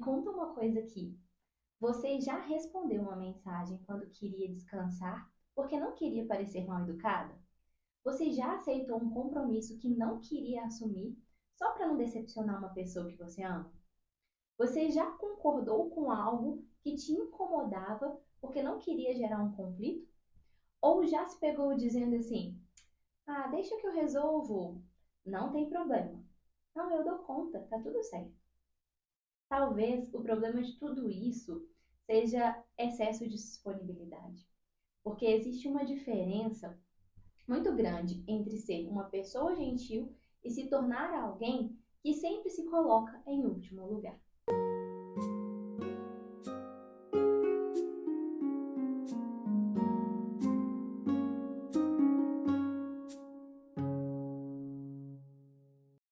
conta uma coisa aqui. Você já respondeu uma mensagem quando queria descansar porque não queria parecer mal educada? Você já aceitou um compromisso que não queria assumir só para não decepcionar uma pessoa que você ama? Você já concordou com algo que te incomodava porque não queria gerar um conflito? Ou já se pegou dizendo assim: ah, deixa que eu resolvo, não tem problema. Não, eu dou conta, tá tudo certo. Talvez o problema de tudo isso seja excesso de disponibilidade, porque existe uma diferença muito grande entre ser uma pessoa gentil e se tornar alguém que sempre se coloca em último lugar.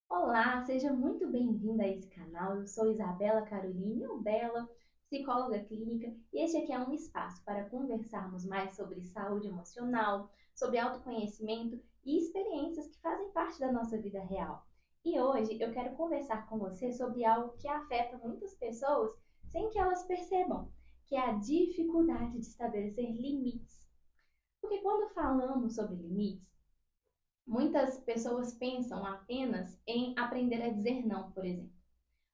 Olá, seja muito bem-vinda a esse canal. Eu sou Isabela Caroline, ou Bela, psicóloga clínica, e este aqui é um espaço para conversarmos mais sobre saúde emocional, sobre autoconhecimento e experiências que fazem parte da nossa vida real. E hoje eu quero conversar com você sobre algo que afeta muitas pessoas sem que elas percebam, que é a dificuldade de estabelecer limites. Porque quando falamos sobre limites, muitas pessoas pensam apenas em aprender a dizer não, por exemplo.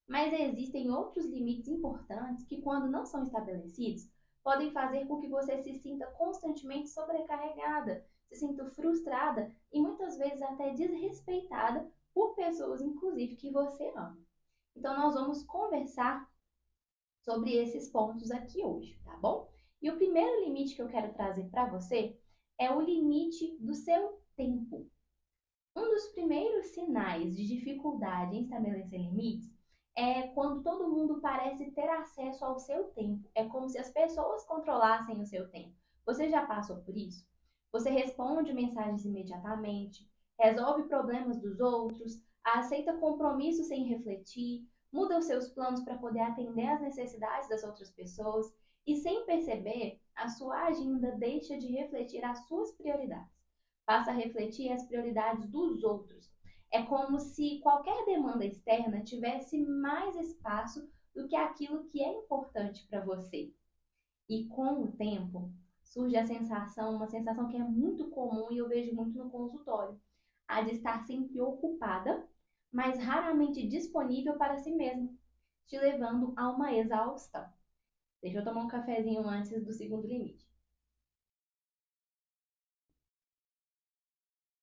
Mas existem outros limites importantes que, quando não são estabelecidos, podem fazer com que você se sinta constantemente sobrecarregada, se sinta frustrada e muitas vezes até desrespeitada por pessoas, inclusive, que você ama. Então, nós vamos conversar sobre esses pontos aqui hoje, tá bom? E o primeiro limite que eu quero trazer para você é o limite do seu tempo. Um dos primeiros sinais de dificuldade em estabelecer limites é quando todo mundo parece ter acesso ao seu tempo. É como se as pessoas controlassem o seu tempo. Você já passou por isso? Você responde mensagens imediatamente, resolve problemas dos outros, aceita compromissos sem refletir, muda os seus planos para poder atender às necessidades das outras pessoas e, sem perceber, a sua agenda deixa de refletir as suas prioridades, passa a refletir as prioridades dos outros. É como se qualquer demanda externa tivesse mais espaço do que aquilo que é importante para você. E com o tempo, surge a sensação, uma sensação que é muito comum e eu vejo muito no consultório, a de estar sempre ocupada, mas raramente disponível para si mesma, te levando a uma exaustão. Deixa eu tomar um cafezinho antes do segundo limite.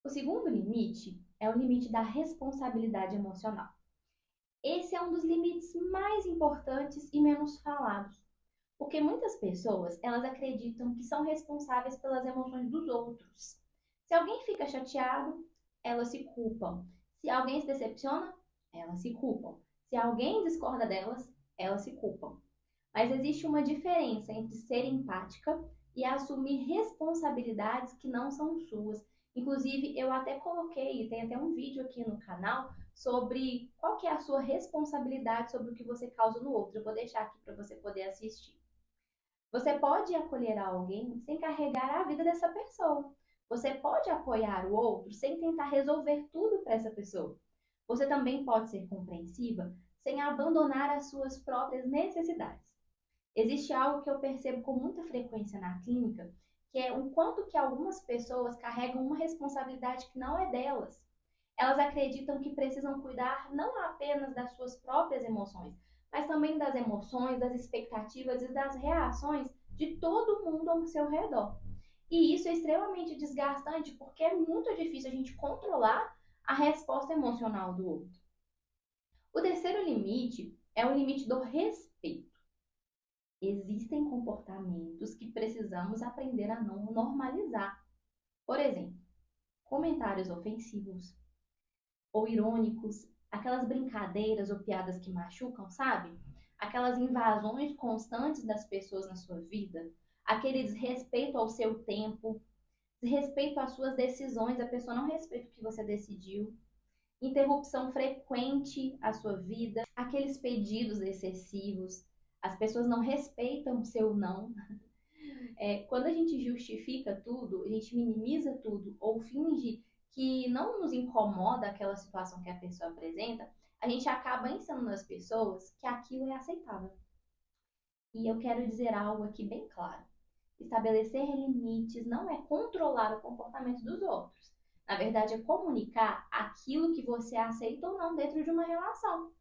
O segundo limite é o limite da responsabilidade emocional. Esse é um dos limites mais importantes e menos falados, porque muitas pessoas, elas acreditam que são responsáveis pelas emoções dos outros. Se alguém fica chateado, elas se culpam. Se alguém se decepciona, elas se culpam. Se alguém discorda delas, elas se culpam. Mas existe uma diferença entre ser empática e assumir responsabilidades que não são suas. Inclusive, eu até coloquei, tem até um vídeo aqui no canal sobre qual que é a sua responsabilidade sobre o que você causa no outro. Eu vou deixar aqui para você poder assistir. Você pode acolher alguém sem carregar a vida dessa pessoa. Você pode apoiar o outro sem tentar resolver tudo para essa pessoa. Você também pode ser compreensiva sem abandonar as suas próprias necessidades. Existe algo que eu percebo com muita frequência na clínica, que é o quanto que algumas pessoas carregam uma responsabilidade que não é delas. Elas acreditam que precisam cuidar não apenas das suas próprias emoções, mas também das emoções, das expectativas e das reações de todo mundo ao seu redor. E isso é extremamente desgastante porque é muito difícil a gente controlar a resposta emocional do outro. O terceiro limite é o limite do respeito. Existem comportamentos que precisamos aprender a não normalizar. Por exemplo, comentários ofensivos ou irônicos, aquelas brincadeiras ou piadas que machucam, sabe? Aquelas invasões constantes das pessoas na sua vida, aquele desrespeito ao seu tempo, desrespeito às suas decisões, a pessoa não respeita o que você decidiu, interrupção frequente à sua vida, aqueles pedidos excessivos, as pessoas não respeitam o seu não. Quando a gente justifica tudo, a gente minimiza tudo ou finge que não nos incomoda aquela situação que a pessoa apresenta, a gente acaba ensinando as pessoas que aquilo é aceitável. E eu quero dizer algo aqui bem claro. Estabelecer limites não é controlar o comportamento dos outros. Na verdade, é comunicar aquilo que você aceita ou não dentro de uma relação.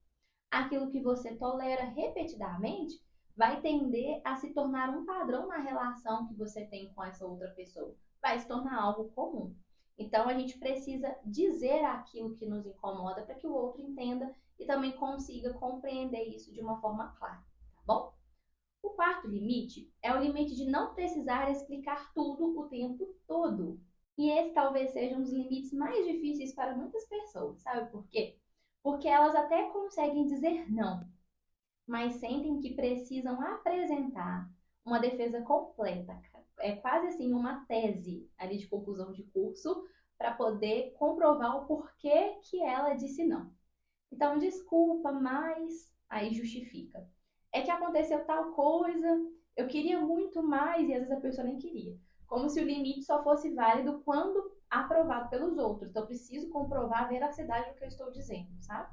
Aquilo que você tolera repetidamente vai tender a se tornar um padrão na relação que você tem com essa outra pessoa. Vai se tornar algo comum. Então, a gente precisa dizer aquilo que nos incomoda para que o outro entenda e também consiga compreender isso de uma forma clara, tá bom? O quarto limite é o limite de não precisar explicar tudo o tempo todo. E esse talvez seja um dos limites mais difíceis para muitas pessoas, sabe por quê? Porque elas até conseguem dizer não, mas sentem que precisam apresentar uma defesa completa. É quase assim uma tese ali de conclusão de curso para poder comprovar o porquê que ela disse não. Então, desculpa, mas aí justifica. É que aconteceu tal coisa, eu queria muito mais e às vezes a pessoa nem queria. Como se o limite só fosse válido quando aprovado pelos outros. Então, eu preciso comprovar a veracidade do que eu estou dizendo, sabe?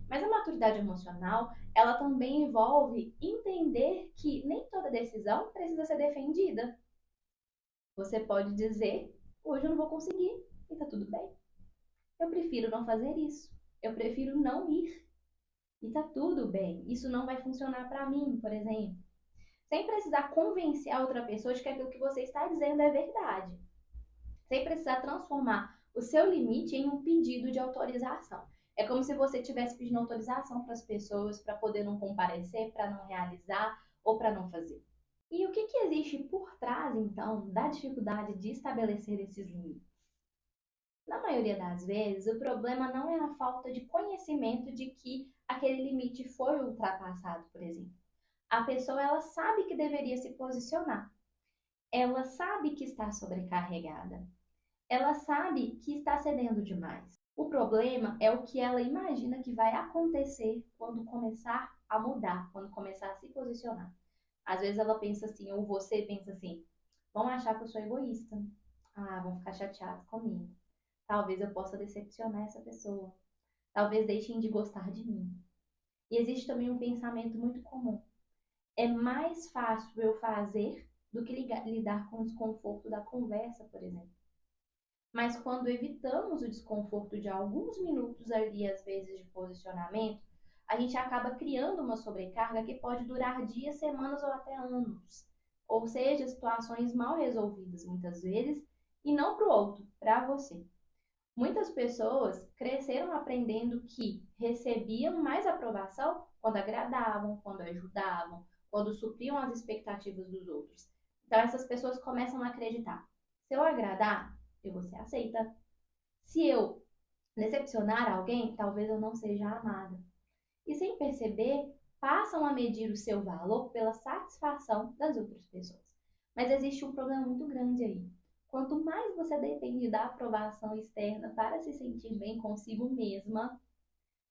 Mas a maturidade emocional, ela também envolve entender que nem toda decisão precisa ser defendida. Você pode dizer, hoje eu não vou conseguir, e tá tudo bem. Eu prefiro não fazer isso. Eu prefiro não ir. E tá tudo bem. Isso não vai funcionar para mim, por exemplo. Sem precisar convencer a outra pessoa de que aquilo que você está dizendo é verdade. Sem precisar transformar o seu limite em um pedido de autorização. É como se você estivesse pedindo autorização para as pessoas para poder não comparecer, para não realizar ou para não fazer. E o que existe por trás, então, da dificuldade de estabelecer esses limites? Na maioria das vezes, o problema não é a falta de conhecimento de que aquele limite foi ultrapassado, por exemplo. A pessoa ela sabe que deveria se posicionar. Ela sabe que está sobrecarregada. Ela sabe que está cedendo demais. O problema é o que ela imagina que vai acontecer quando começar a mudar, quando começar a se posicionar. Às vezes ela pensa assim, ou você pensa assim, vão achar que eu sou egoísta. Ah, vão ficar chateados comigo. Talvez eu possa decepcionar essa pessoa. Talvez deixem de gostar de mim. E existe também um pensamento muito comum. É mais fácil eu fazer do que lidar com o desconforto da conversa, por exemplo. Mas quando evitamos o desconforto de alguns minutos ali, às vezes, de posicionamento, a gente acaba criando uma sobrecarga que pode durar dias, semanas ou até anos. Ou seja, situações mal resolvidas muitas vezes, e não para o outro, para você. Muitas pessoas cresceram aprendendo que recebiam mais aprovação quando agradavam, quando ajudavam, quando supriam as expectativas dos outros. Então essas pessoas começam a acreditar: se eu agradar, eu vou ser aceita. Se eu decepcionar alguém, talvez eu não seja amada. E sem perceber, passam a medir o seu valor pela satisfação das outras pessoas. Mas existe um problema muito grande aí. Quanto mais você depende da aprovação externa para se sentir bem consigo mesma,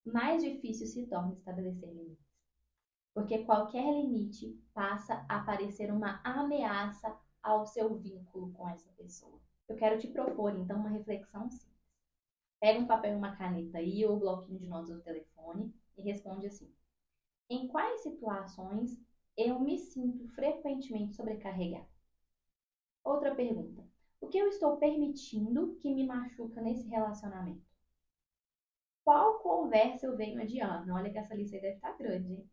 mais difícil se torna estabelecer limites. Porque qualquer limite passa a parecer uma ameaça ao seu vínculo com essa pessoa. Eu quero te propor, então, uma reflexão simples. Pega um papel e uma caneta aí, ou um bloquinho de notas do telefone, e responde assim: em quais situações eu me sinto frequentemente sobrecarregada? Outra pergunta: o que eu estou permitindo que me machuca nesse relacionamento? Qual conversa eu venho adiando? Olha que essa lista aí deve estar grande, hein?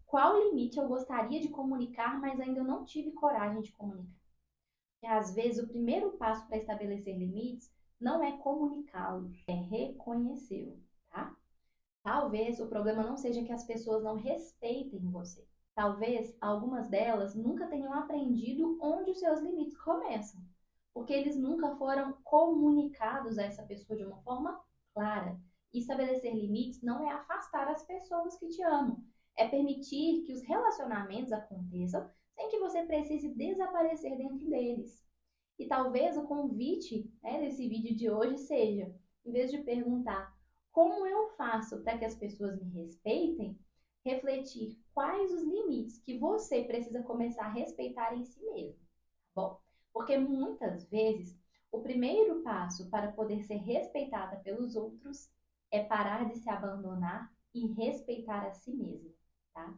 Qual limite eu gostaria de comunicar, mas ainda não tive coragem de comunicar? Porque às vezes o primeiro passo para estabelecer limites não é comunicá-los, é reconhecê-los, tá? Talvez o problema não seja que as pessoas não respeitem você. Talvez algumas delas nunca tenham aprendido onde os seus limites começam, porque eles nunca foram comunicados a essa pessoa de uma forma clara. E estabelecer limites não é afastar as pessoas que te amam, é permitir que os relacionamentos aconteçam sem que você precise desaparecer dentro deles. E talvez o convite, desse vídeo de hoje seja, em vez de perguntar como eu faço para que as pessoas me respeitem, refletir quais os limites que você precisa começar a respeitar em si mesmo. Bom, porque muitas vezes o primeiro passo para poder ser respeitada pelos outros é parar de se abandonar e respeitar a si mesma, tá?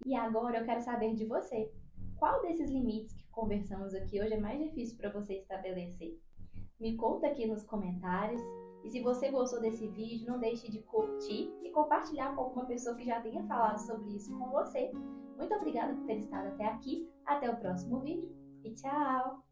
E agora eu quero saber de você. Qual desses limites que conversamos aqui hoje é mais difícil para você estabelecer? Me conta aqui nos comentários. E se você gostou desse vídeo, não deixe de curtir e compartilhar com alguma pessoa que já tenha falado sobre isso com você. Muito obrigada por ter estado até aqui. Até o próximo vídeo e tchau!